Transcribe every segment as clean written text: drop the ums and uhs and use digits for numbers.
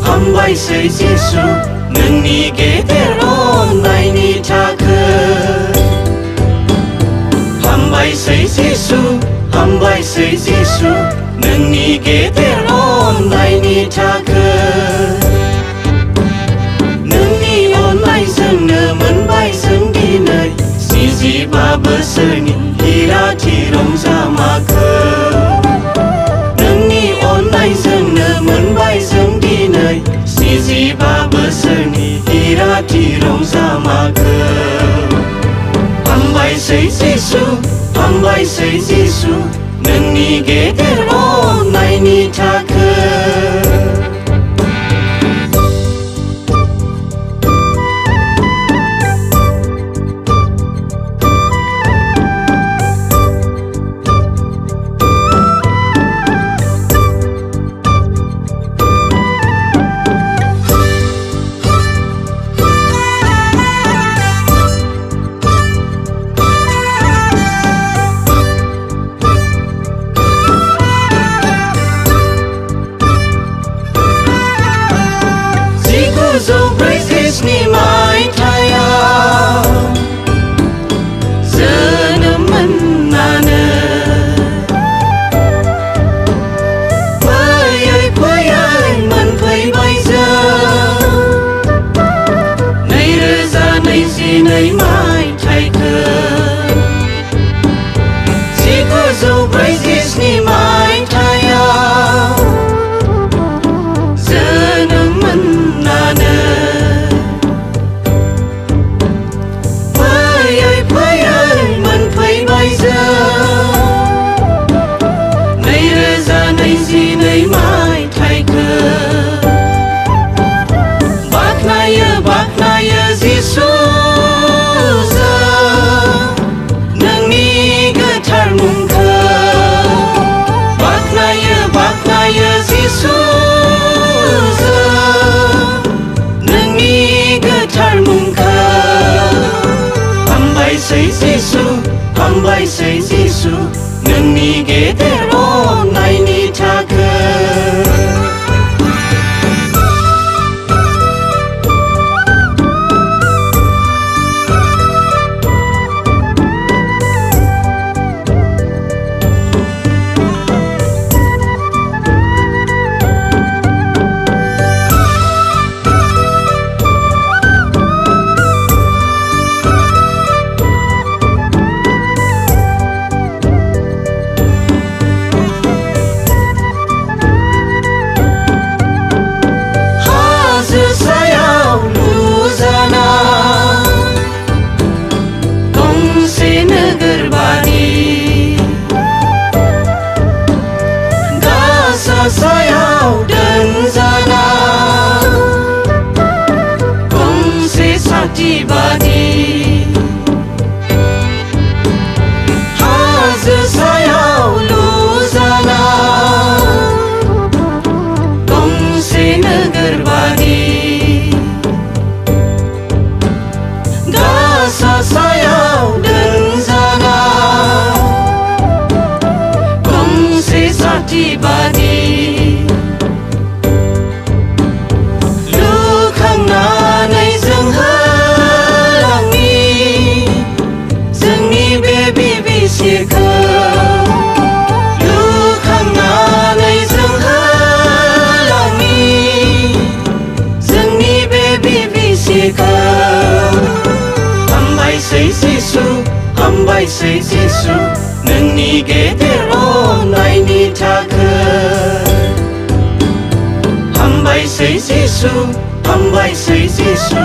हामबायसै जिसु नोंनि गेदेर अननायनि थाखाय हामबायसै जिसु नोंनि गेदेर अननायनि थाखाय नोंनि अननायजोंनो मोनबाय जों दिनै 45 बोसोरनि हिराथि रंजामाखो नोंनि अननायजोंनो मोनबाय जों दिनै 45 बोसोरनि हिराथि रंजामाखो हामबायसै जिसु नोंनि गेदेर अननायनि थाखाय हामबायसै जिसु नोंनि गेदेर अननायनि थाखाय हामबायसै जिसु नोंनि गेदेर अननायनि थाखाय हामबायसै जिसु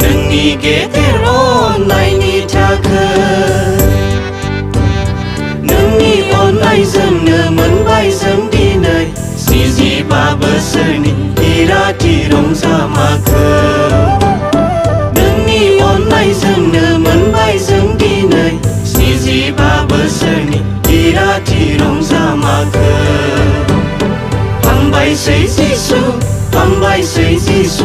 नोंनि गेदेर अननायनि थाखाय नोंनि अननायजोंनो मोनबाय जों दिनै 45 बोसोरनि हिराथि रंजामाखो 扎马克，旁白谁技术，旁白谁技术。